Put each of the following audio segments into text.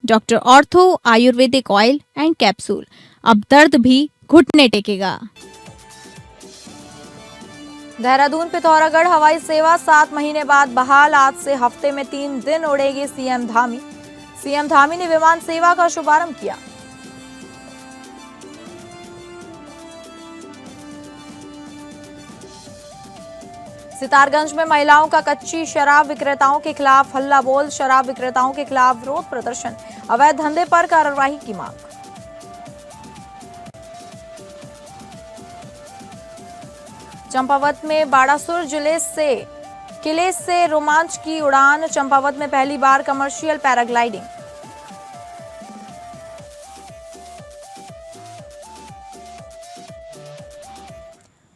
Doctor ortho Ayurvedic oil and capsule, अब दर्द भी घुटने टेकेगा। देहरादून पिथौरागढ़ हवाई सेवा 7 महीने बाद बहाल। आज से हफ्ते में 3 दिन उड़ेगी सीएम धामी। सीएम धामी ने विमान सेवा का शुभारंभ किया। सितारगंज में महिलाओं का कच्ची शराब विक्रेताओं के खिलाफ हल्ला बोल। शराब विक्रेताओं के खिलाफ विरोध प्रदर्शन, अवैध धंधे पर कार्रवाई की मांग। चंपावत में बाड़ासुर किले से रोमांच की उड़ान। चंपावत में पहली बार कमर्शियल पैराग्लाइडिंग।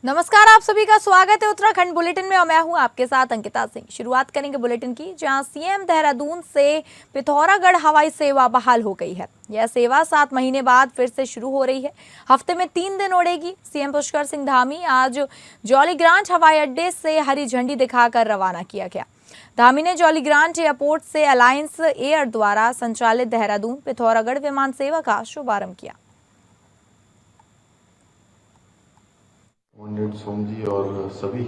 नमस्कार, आप सभी का स्वागत है उत्तराखंड बुलेटिन में और मैं हूं आपके साथ अंकिता सिंह। शुरुआत करेंगे बुलेटिन की, जहां सीएम देहरादून से पिथौरागढ़ हवाई सेवा बहाल हो गई है। यह सेवा 7 महीने बाद फिर से शुरू हो रही है। हफ्ते में 3 दिन उड़ेगी। सीएम पुष्कर सिंह धामी आज जौलीग्रांट हवाई अड्डे से हरी झंडी दिखाकर रवाना किया गया। धामी ने जौलीग्रांट एयरपोर्ट से अलायंस एयर द्वारा संचालित देहरादून पिथौरागढ़ विमान सेवा का शुभारंभ किया। सोम जी और सभी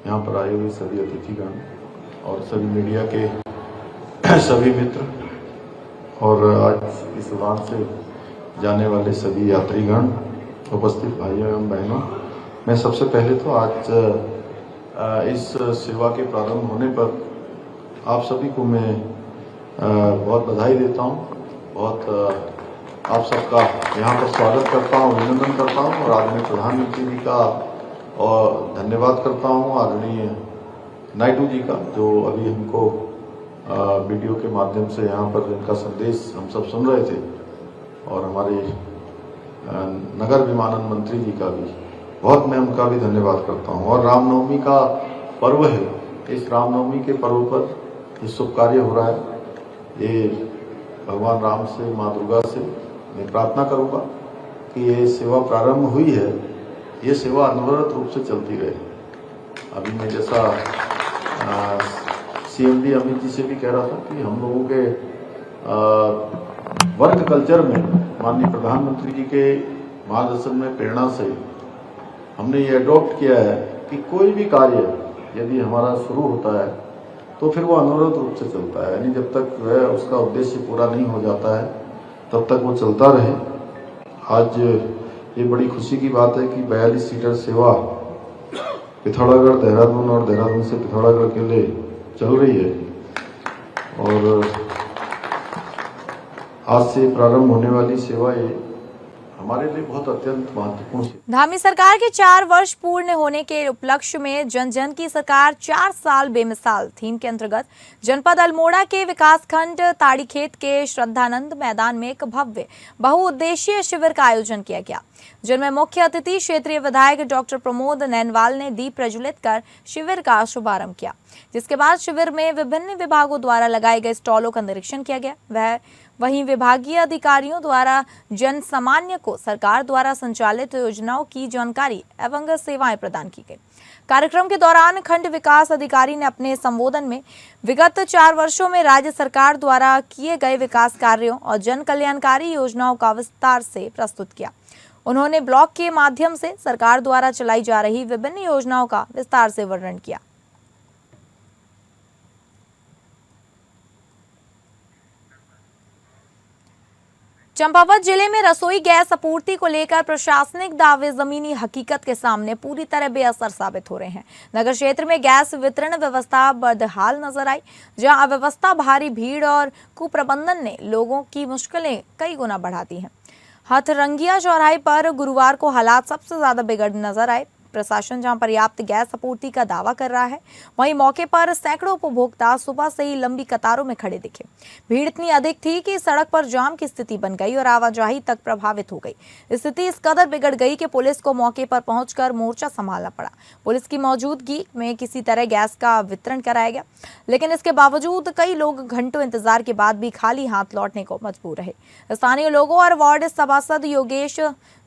यहाँ पर आए हुए सभी अतिथिगण और सभी मीडिया के सभी मित्र और आज इस उड़ान से जाने वाले सभी यात्रीगण, उपस्थित भाइयों एवं बहनों, मैं सबसे पहले तो आज इस सेवा के प्रारंभ होने पर आप सभी को मैं बहुत बधाई देता हूँ। बहुत आप सबका यहाँ पर स्वागत करता हूँ, अभिनंदन करता हूँ और आदरणीय प्रधानमंत्री जी का और धन्यवाद करता हूँ, आदरणीय नायडू जी का, जो अभी हमको वीडियो के माध्यम से यहाँ पर इनका संदेश हम सब सुन रहे थे, और हमारे नगर विमानन मंत्री जी का भी बहुत मैं उनका भी धन्यवाद करता हूँ। और रामनवमी का पर्व है, इस रामनवमी के पर्व पर ये शुभ कार्य हो रहा है। ये भगवान राम से, माँ दुर्गा से मैं प्रार्थना करूंगा कि ये सेवा प्रारंभ हुई है, ये सेवा अनवरत रूप से चलती रहे। अभी मैं जैसा सीएमडी अमित जी से भी कह रहा था कि हम लोगों के वर्क कल्चर में माननीय प्रधानमंत्री जी के मार्गदर्शन में, प्रेरणा से हमने ये अडॉप्ट किया है कि कोई भी कार्य यदि हमारा शुरू होता है तो फिर वो अनवरत रूप से चलता है, यानी जब तक वह उसका उद्देश्य पूरा नहीं हो जाता है तब तक वो चलता रहे। आज ये बड़ी खुशी की बात है कि 42 सीटर सेवा पिथौरागढ़ देहरादून और देहरादून से पिथौरागढ़ के लिए चल रही है, और आज से प्रारंभ होने वाली सेवा ये हमारे लिए बहुत अत्यंत महत्वपूर्ण है। धामी सरकार के 4 वर्ष पूर्ण होने के उपलक्ष्य में जन जन की सरकार 4 साल बेमिसाल थीम के अंतर्गत जनपद अल्मोड़ा के विकासखंड ताड़ीखेत के श्रद्धानंद मैदान में एक भव्य बहुउद्देशीय शिविर का आयोजन किया गया, जिनमें मुख्य अतिथि क्षेत्रीय विधायक डॉक्टर प्रमोद नैनवाल ने दीप प्रज्वलित कर शिविर का शुभारंभ किया। जिसके बाद शिविर में विभिन्न विभागों द्वारा लगाए गए स्टॉलों का निरीक्षण किया गया। वहीं विभागीय अधिकारियों द्वारा जन सामान्य को सरकार द्वारा संचालित योजनाओं की जानकारी एवं सेवाएं प्रदान की गई। कार्यक्रम के दौरान खंड विकास अधिकारी ने अपने संबोधन में विगत 4 वर्षों में राज्य सरकार द्वारा किए गए विकास कार्यों और जन कल्याणकारी योजनाओं का विस्तार से प्रस्तुत किया। उन्होंने ब्लॉग के माध्यम से सरकार द्वारा चलाई जा रही विभिन्न योजनाओं का विस्तार से वर्णन किया। चंपावत जिले में रसोई गैस आपूर्ति को लेकर प्रशासनिक दावे जमीनी हकीकत के सामने पूरी तरह बेअसर साबित हो रहे हैं। नगर क्षेत्र में गैस वितरण व्यवस्था बदहाल नजर आई, जहां अव्यवस्था, भारी भीड़ और कुप्रबंधन ने लोगों की मुश्किलें कई गुना बढ़ा दी हैं। हथरंगिया चौराहे पर गुरुवार को हालात सबसे ज्यादा बिगड़ नजर आए। प्रशासन जहां पर्याप्त गैस आपूर्ति का दावा कर रहा है, वहीं मौके पर सैकड़ों उपभोक्ता सुबह से ही लंबी कतारों में खड़े दिखे। भीड़ इतनी अधिक थी कि सड़क पर जाम की स्थिति बन गई और आवाजाही तक प्रभावित हो गई। स्थिति इस कदर बिगड़ गई कि पुलिस को मौके पर पहुंचकर मोर्चा संभालना पड़ा। पुलिस की मौजूदगी में किसी तरह गैस का वितरण कराया गया, लेकिन इसके बावजूद कई लोग घंटों इंतजार के बाद भी खाली हाथ लौटने को मजबूर रहे। स्थानीय लोगों और वार्ड सभासद योगेश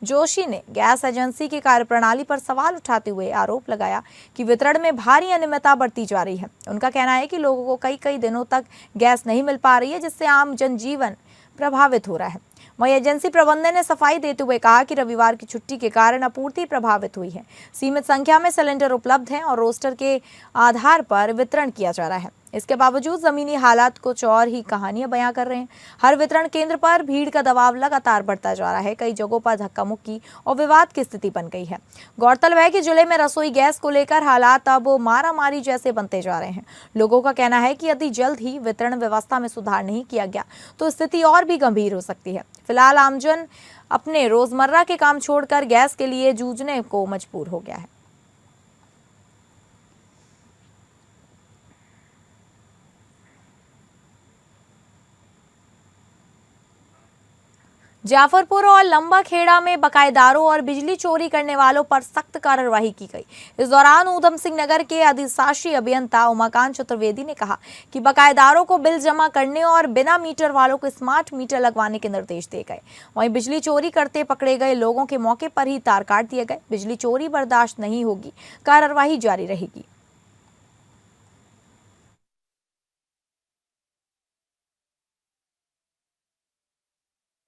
जोशी ने गैस एजेंसी की कार्यप्रणाली पर सवाल उठाते हुए आरोप लगाया कि वितरण में भारी अनियमितता बरती जा रही है। उनका कहना है कि लोगों को कई दिनों तक गैस नहीं मिल पा रही है, जिससे आम जनजीवन प्रभावित हो रहा है। वहीं एजेंसी प्रबंधन ने सफाई देते हुए कहा कि रविवार की छुट्टी के कारण आपूर्ति प्रभावित हुई है। सीमित संख्या में सिलेंडर उपलब्ध हैं और रोस्टर के आधार पर वितरण किया जा रहा है। इसके बावजूद जमीनी हालात कुछ और ही कहानियां बयां कर रहे हैं। हर वितरण केंद्र पर भीड़ का दबाव लगातार बढ़ता जा रहा है। कई जगहों पर धक्का मुक्की और विवाद की स्थिति बन गई है। गौरतलब है कि जिले में रसोई गैस को लेकर हालात अब मारामारी जैसे बनते जा रहे हैं। लोगों का कहना है कि यदि जल्द ही वितरण व्यवस्था में सुधार नहीं किया गया तो स्थिति और भी गंभीर हो सकती है। फिलहाल आमजन अपने रोजमर्रा के काम छोड़कर गैस के लिए जूझने को मजबूर हो गया है। जाफरपुर और लंबाखेड़ा में बकायेदारों और बिजली चोरी करने वालों पर सख्त कार्रवाई की गई। इस दौरान ऊधम सिंह नगर के अधिशासी अभियंता उमाकांत चतुर्वेदी ने कहा कि बकायेदारों को बिल जमा करने और बिना मीटर वालों को स्मार्ट मीटर लगवाने के निर्देश दिए गए। वहीं बिजली चोरी करते पकड़े गए लोगों के मौके पर ही तार काट दिए गए। बिजली चोरी बर्दाश्त नहीं होगी, कार्रवाई जारी रहेगी।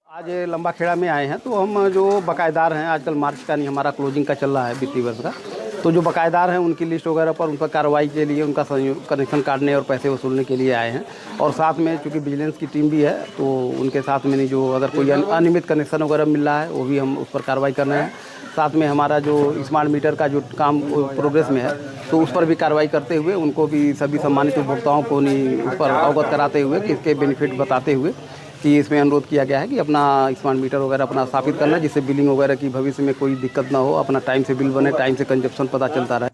आज लंबा खेड़ा में आए हैं तो हम जो बकायेदार हैं, आजकल मार्च का नहीं हमारा क्लोजिंग का चल रहा है वित्तीय वर्ष का, तो जो बकायेदार हैं उनकी लिस्ट वगैरह पर उन पर कार्रवाई के लिए उनका कनेक्शन काटने और पैसे वसूलने के लिए आए हैं। और साथ में चूँकि विजिलेंस की टीम भी है तो उनके साथ में नहीं जो अगर कोई अनियमित कनेक्शन वगैरह मिल रहा है वो भी हम उस पर कार्रवाई कर रहे हैं। साथ में हमारा जो स्मार्ट मीटर का जो काम प्रोग्रेस में है तो उस पर भी कार्रवाई करते हुए उनको भी सभी सम्मानित उपभोक्ताओं को नहीं उस पर अवगत कराते हुए कि इसके बेनिफिट बताते हुए कि इसमें अनुरोध किया गया है कि अपना स्मार्ट मीटर वगैरह अपना स्थापित करना, जिससे बिलिंग वगैरह की भविष्य में कोई दिक्कत ना हो, अपना टाइम से बिल बने, टाइम से कंजप्शन पता चलता रहे।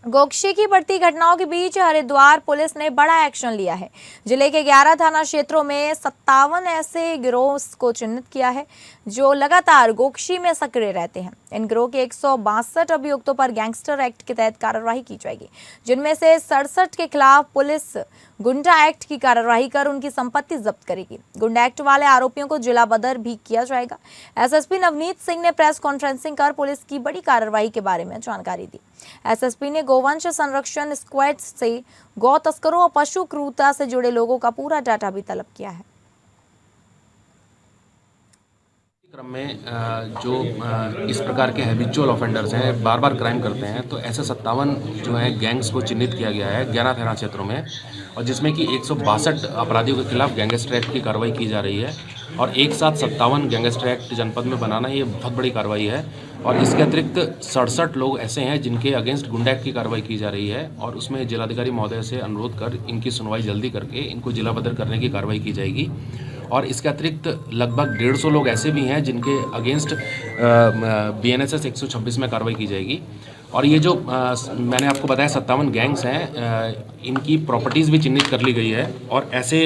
गोकशी की बढ़ती घटनाओं के बीच हरिद्वार पुलिस ने बड़ा एक्शन लिया है। जिले के 11 थाना क्षेत्रों में 57 ऐसे गिरोह को चिन्हित किया है जो लगातार गोकशी में सक्रिय रहते हैं। इन गिरोह के 162 अभियुक्तों पर गैंगस्टर एक्ट के तहत कार्रवाई की जाएगी, जिनमें से 67 के खिलाफ पुलिस गुंडा एक्ट की कार्रवाई कर उनकी संपत्ति जब्त करेगी। गुंडा एक्ट वाले आरोपियों को जिला बदर भी किया जाएगा। एसएसपी नवनीत सिंह ने प्रेस कॉन्फ्रेंसिंग कर पुलिस की बड़ी कार्रवाई के बारे में जानकारी दी। एसएसपी ने गोवंश संरक्षण स्क्वाड से गौ तस्करों और पशु क्रूरता से जुड़े लोगों का पूरा डाटा भी तलब किया है। क्रम में जो इस प्रकार के हैबिचुअल ऑफेंडर्स हैं, बार बार क्राइम करते हैं, तो ऐसे 57 जो है गैंग्स को चिन्हित किया गया है 11 थाना क्षेत्रों में, और जिसमें कि 162 अपराधियों के खिलाफ गैंगस्टर एक्ट की कार्रवाई की जा रही है। और एक साथ 57 गैंगस्टर एक्ट जनपद में बनाना ये बहुत बड़ी कार्रवाई है। और इसके अतिरिक्त 67 लोग ऐसे हैं जिनके अगेंस्ट गुंडा एक्ट की कार्रवाई की जा रही है, और उसमें जिलाधिकारी महोदय से अनुरोध कर इनकी सुनवाई जल्दी करके इनको जिला बदर करने की कार्रवाई की जाएगी। और इसके अतिरिक्त लगभग 150 लोग ऐसे भी हैं जिनके अगेंस्ट BNSS 126 में कार्रवाई की जाएगी। और ये जो मैंने आपको बताया 57 गैंग्स हैं, इनकी प्रॉपर्टीज़ भी चिन्हित कर ली गई है। और ऐसे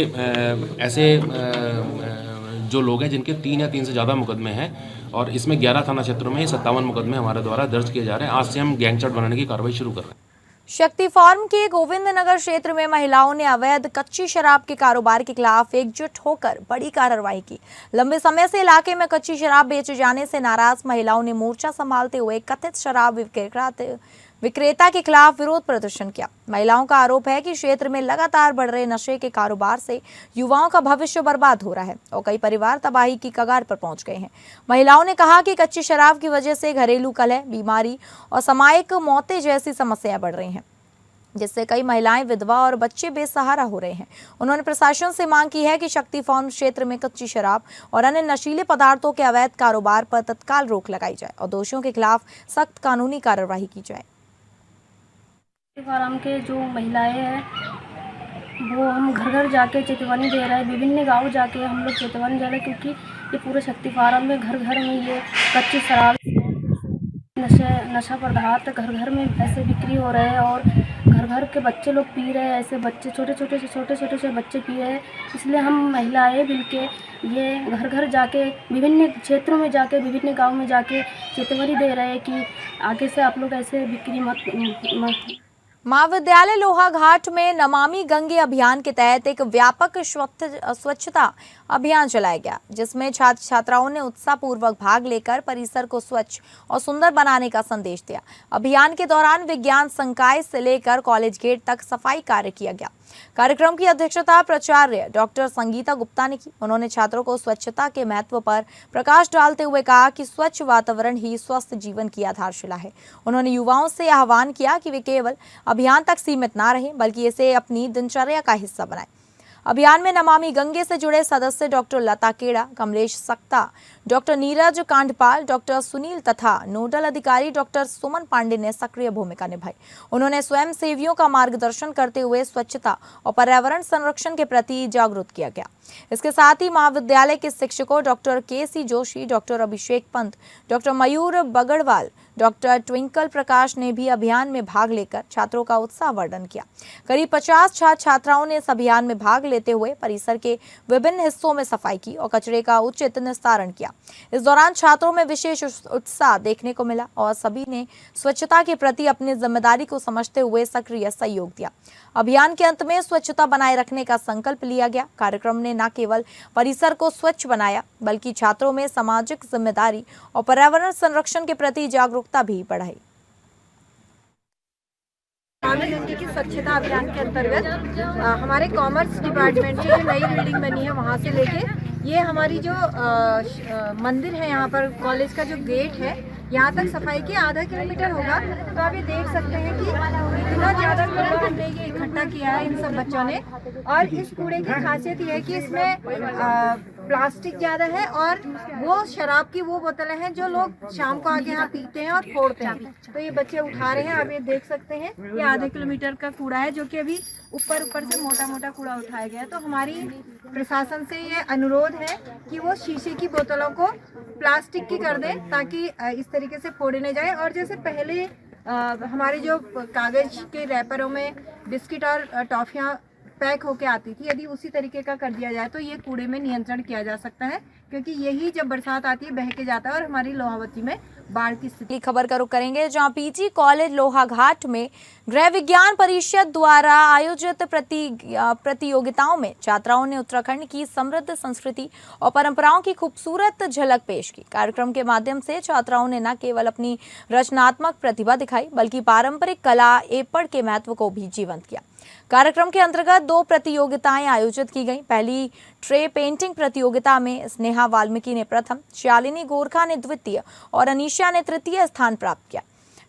जो लोग हैं जिनके 3 या 3 से ज़्यादा मुकदमे हैं, और इसमें 11 थाना क्षेत्रों में 57 मुकदमे हमारे द्वारा दर्ज किए जा रहे हैं। आज से हम गैंग चार्ट बनाने की कार्रवाई शुरू कर रहे हैं। शक्ति फार्म के गोविंद नगर क्षेत्र में महिलाओं ने अवैध कच्ची शराब के कारोबार के खिलाफ एकजुट होकर बड़ी कार्रवाई की। लंबे समय से इलाके में कच्ची शराब बेचे जाने से नाराज महिलाओं ने मोर्चा संभालते हुए कथित शराब विक्रेता के खिलाफ विरोध प्रदर्शन किया। महिलाओं का आरोप है कि क्षेत्र में लगातार बढ़ रहे नशे के कारोबार से युवाओं का भविष्य बर्बाद हो रहा है और कई परिवार तबाही की कगार पर पहुंच गए हैं। महिलाओं ने कहा कि कच्ची शराब की वजह से घरेलू कलह, बीमारी और सामयिक मौतें जैसी समस्याएं बढ़ रही हैं, जिससे कई महिलाएं विधवा और बच्चे बेसहारा हो रहे हैं। उन्होंने प्रशासन से मांग की है कि शक्ति फार्म क्षेत्र में कच्ची शराब और अन्य नशीले पदार्थों के अवैध कारोबार पर तत्काल रोक लगाई जाए और दोषियों के खिलाफ सख्त कानूनी कार्रवाई की जाए। फार्म के जो महिलाएं हैं वो हम घर घर जाके चेतावनी दे रहे हैं। विभिन्न गांव जाके हम लोग चेतावनी दे रहे हैं, क्योंकि ये पूरे शक्ति फार्म में घर घर में ये कच्ची शराब, नशा पदार्थ घर घर में ऐसे बिक्री हो रहे हैं और घर घर के बच्चे लोग पी रहे हैं। ऐसे बच्चे छोटे छोटे से बच्चे पी रहे हैं। इसलिए हम महिलाएं मिलके ये घर घर जाके विभिन्न क्षेत्रों में जाके विभिन्न गांव में जाके चेतावनी दे रहे हैं कि आगे से आप लोग ऐसे बिक्री मत। महाविद्यालय लोहाघाट में नमामि गंगे अभियान के तहत एक व्यापक स्वच्छता अभियान चलाया गया, जिसमें छात्र छात्राओं ने उत्साहपूर्वक भाग लेकर परिसर को स्वच्छ और सुंदर बनाने का संदेश दिया। अभियान के दौरान विज्ञान संकाय से लेकर कॉलेज गेट तक सफाई कार्य किया गया। कार्यक्रम की अध्यक्षता प्राचार्य डॉक्टर संगीता गुप्ता ने की। उन्होंने छात्रों को स्वच्छता के महत्व पर प्रकाश डालते हुए कहा कि स्वच्छ वातावरण ही स्वस्थ जीवन की आधारशिला है। उन्होंने युवाओं से आह्वान किया कि वे केवल अभियान तक सीमित ना रहें, बल्कि इसे अपनी दिनचर्या का हिस्सा बनाएं। अभियान में नमामि गंगे से जुड़े सदस्य डॉक्टर लता केड़ा, कमलेश सक्ता, डॉक्टर नीरज कांडपाल, डॉक्टर सुनील तथा नोडल अधिकारी डॉक्टर सुमन पांडे ने सक्रिय भूमिका निभाई। उन्होंने स्वयं सेवियों का मार्गदर्शन करते हुए स्वच्छता और पर्यावरण संरक्षण के प्रति जागरूक किया गया। इसके साथ ही महाविद्यालय के शिक्षकों डॉक्टर के.सी. जोशी, डॉक्टर अभिषेक पंत, डॉक्टर मयूर बगड़वाल, डॉक्टर ट्विंकल प्रकाश ने भी अभियान में भाग लेकर छात्रों का उत्साहवर्धन किया। करीब 50 छात्र छात्राओं ने इस अभियान में भाग लेते हुए परिसर के विभिन्न हिस्सों में सफाई की और कचरे का उचित निस्तारण किया। इस दौरान छात्रों में विशेष उत्साह देखने को मिला और सभी ने स्वच्छता के प्रति अपनी जिम्मेदारी को समझते हुए सक्रिय सहयोग दिया। अभियान के अंत में स्वच्छता बनाए रखने का संकल्प लिया गया। कार्यक्रम ने न केवल परिसर को स्वच्छ बनाया, बल्कि छात्रों में सामाजिक जिम्मेदारी और पर्यावरण संरक्षण के प्रति जागरूकता भी बढ़ाई। नमामि गंगे की स्वच्छता अभियान के अंतर्गत हमारे कॉमर्स डिपार्टमेंट की जो नई बिल्डिंग बनी है वहाँ से लेके ये हमारी जो मंदिर है, यहाँ पर कॉलेज का जो गेट है, यहाँ तक सफाई की आधा किलोमीटर होगा। तो आप ये देख सकते हैं कि इतना ज़्यादा कूड़ा हमने ये इकट्ठा किया है इन सब बच्चों ने। और इस कूड़े की खासियत ये है कि इसमें प्लास्टिक ज़्यादा है और वो शराब की वो बोतलें हैं जो लोग शाम को आके यहाँ पीते हैं और फोड़ते हैं। तो ये बच्चे उठा रहे हैं, आप ये देख सकते हैं। ये आधे किलोमीटर का कूड़ा है जो कि अभी ऊपर से मोटा मोटा कूड़ा उठाया गया है। तो हमारी प्रशासन से ये अनुरोध है कि वो शीशे की बोतलों को प्लास्टिक की कर दें ताकि इस तरीके से फोड़े न जाए। और जैसे पहले हमारे जो कागज के रैपरों में बिस्किट और टॉफियाँ पैक होके आती थी, यदि उसी तरीके का कर दिया जाए तो ये कूड़े में नियंत्रण किया जा सकता है, क्योंकि यही जब बरसात आती है बह के जाता है और हमारी लोहावती में बाढ़ की स्थिति। खबर का रुख करेंगे जहां पीजी कॉलेज लोहाघाट में गृह विज्ञान परिषद द्वारा आयोजित प्रतियोगिताओं में छात्राओं ने उत्तराखंड की समृद्ध संस्कृति और परंपराओं की खूबसूरत झलक पेश की। कार्यक्रम के माध्यम से छात्राओं ने न केवल अपनी रचनात्मक प्रतिभा दिखाई, बल्कि पारंपरिक कला एपड़ के महत्व को भी जीवंत किया। कार्यक्रम के अंतर्गत 2 प्रतियोगिताएं आयोजित की गईं। पहली ट्रे पेंटिंग प्रतियोगिता में स्नेहा वाल्मीकि ने प्रथम, शालिनी गोरखा ने द्वितीय और अनीशा ने तृतीय स्थान प्राप्त किया।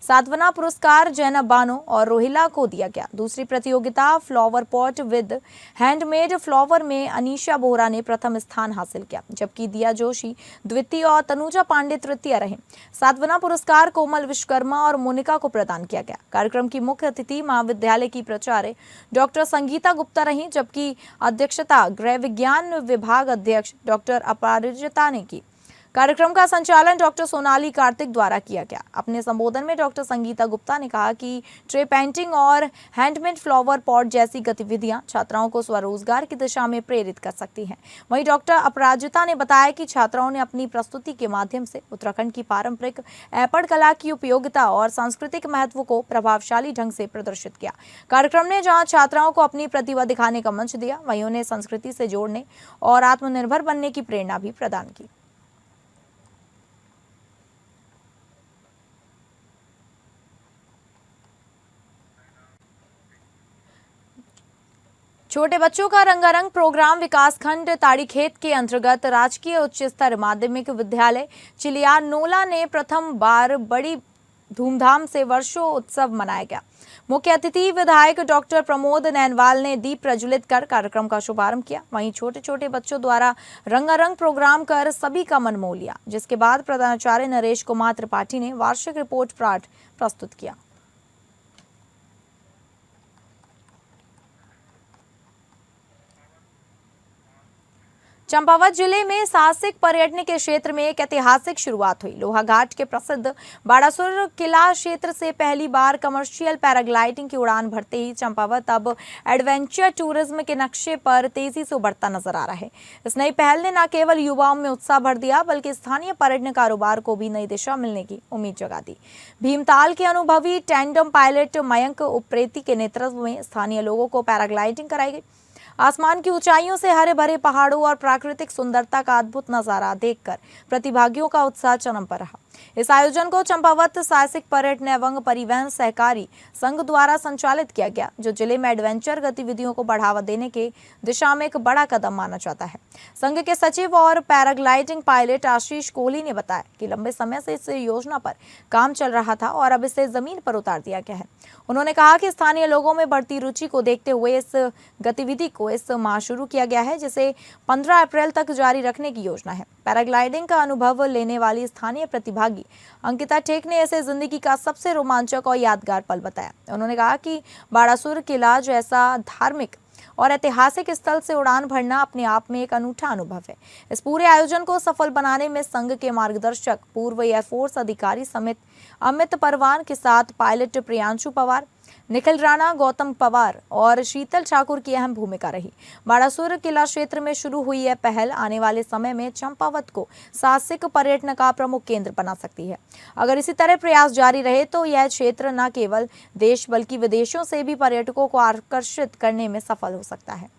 7वां पुरस्कार जैनब बानो और रोहिला को दिया गया। दूसरी प्रतियोगिता flower pot with handmade flower में अनीशा बोहरा ने प्रथम स्थान हासिल किया, जबकि दिया जोशी द्वितीय और तनुजा पांडे तृतीय रहे। 7वां पुरस्कार कोमल विश्वकर्मा और मोनिका को प्रदान किया गया। कार्यक्रम की मुख्य अतिथि महाविद्यालय की प्राचार्य डॉक्टर संगीता गुप्ता रही, जबकि अध्यक्षता गृह विज्ञान विभाग अध्यक्ष डॉक्टर अपराजिता ने की। कार्यक्रम का संचालन डॉक्टर सोनाली कार्तिक द्वारा किया गया। अपने संबोधन में डॉक्टर संगीता गुप्ता ने कहा कि ट्रे पेंटिंग और हैंडमेड फ्लावर पॉट जैसी गतिविधियां छात्राओं को स्वरोजगार की दिशा में प्रेरित कर सकती हैं। वहीं डॉक्टर अपराजिता ने बताया कि छात्राओं ने अपनी प्रस्तुति के माध्यम से उत्तराखंड की पारंपरिक एपड़ कला की उपयोगिता और सांस्कृतिक महत्व को प्रभावशाली ढंग से प्रदर्शित किया। कार्यक्रम ने जहां छात्राओं को अपनी प्रतिभा दिखाने का मंच दिया, वहीं उन्हें संस्कृति से जोड़ने और आत्मनिर्भर बनने की प्रेरणा भी प्रदान की। छोटे बच्चों का रंगारंग प्रोग्राम विकासखंड ताड़ीखेत के अंतर्गत राजकीय उच्च स्तर माध्यमिक विद्यालय चिलियार नोला ने प्रथम बार बड़ी धूमधाम से वर्षों उत्सव मनाया गया। मुख्य अतिथि विधायक डॉक्टर प्रमोद नैनवाल ने दीप प्रज्वलित कर कार्यक्रम का शुभारंभ किया। वहीं छोटे छोटे बच्चों द्वारा रंगारंग प्रोग्राम कर सभी का मन मोह लिया, जिसके बाद प्रधानाचार्य नरेश कुमार त्रिपाठी ने वार्षिक रिपोर्ट पाठ प्रस्तुत किया। चंपावत जिले में साहसिक पर्यटन के क्षेत्र में एक ऐतिहासिक शुरुआत हुई। लोहाघाट के प्रसिद्ध बाड़ासुर किला क्षेत्र से पहली बार कमर्शियल पैराग्लाइडिंग की उड़ान भरते ही चंपावत अब एडवेंचर टूरिज्म के नक्शे पर तेजी से उभरता नजर आ रहा है। इस नई पहल ने न केवल युवाओं में उत्साह भर दिया, बल्कि स्थानीय पर्यटन कारोबार को भी नई दिशा मिलने की उम्मीद जगा दी। भीमताल के अनुभवी टैंडम पायलट मयंक उप्रेती के नेतृत्व में स्थानीय लोगों को पैराग्लाइडिंग कराई गई। आसमान की ऊंचाइयों से हरे भरे पहाड़ों और प्राकृतिक सुंदरता का अद्भुत नजारा देखकर प्रतिभागियों का उत्साह चरम पर रहा। इस आयोजन को चंपावत साहसिक पर्यटन एवं परिवहन सहकारी संघ द्वारा संचालित किया गया, जो जिले में एडवेंचर गतिविधियों को बढ़ावा देने के दिशा में एक बड़ा कदम माना जाता है। संघ के सचिव और पैराग्लाइडिंग पायलट आशीष कोहली ने बताया कि लंबे समय से इस योजना पर काम चल रहा था और अब इसे जमीन पर उतार दिया गया है। उन्होंने कहा कि स्थानीय लोगों में बढ़ती रुचि को देखते हुए इस गतिविधि को इस माह शुरू किया गया है, जिसे 15 अप्रैल तक जारी रखने की योजना है। पैराग्लाइडिंग का अनुभव लेने वाली स्थानीय प्रतिभागी अंकिता टेक ने इसे जिंदगी का सबसे रोमांचक और यादगार पल बताया। उन्होंने कहा कि बाड़ासुर किला जैसा धार्मिक और ऐतिहासिक स्थल से उड़ान भरना अपने आप में एक अनूठा अनुभव है। इस पूरे आयोजन को सफल बनाने में संघ के मार्गदर्शक पूर्व एयरफोर्स अधिकारी समेत अमित परवान के साथ पायलट प्रियांशु पवार, निखिल राणा, गौतम पवार और शीतल ठाकुर की अहम भूमिका रही। बाड़ासुर किला क्षेत्र में शुरू हुई यह पहल आने वाले समय में चंपावत को साहसिक पर्यटन का प्रमुख केंद्र बना सकती है। अगर इसी तरह प्रयास जारी रहे तो यह क्षेत्र न केवल देश बल्कि विदेशों से भी पर्यटकों को आकर्षित करने में सफल हो सकता है।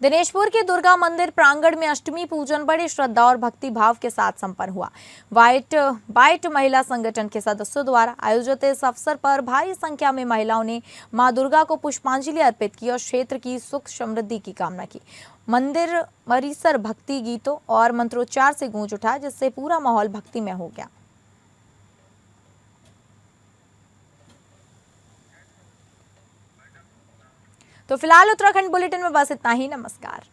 दिनेशपुर के दुर्गा मंदिर प्रांगण में अष्टमी पूजन बड़ी श्रद्धा और भक्ति भाव के साथ संपन्न हुआ। बाइट महिला संगठन के सदस्यों द्वारा आयोजित इस अवसर पर भारी संख्या में महिलाओं ने मां दुर्गा को पुष्पांजलि अर्पित की और क्षेत्र की सुख समृद्धि की कामना की। मंदिर परिसर भक्ति गीतों और मंत्रोच्चार से गूंज उठा, जिससे पूरा माहौल भक्तिमय हो गया। तो फिलहाल उत्तराखंड बुलेटिन में बस इतना ही। नमस्कार।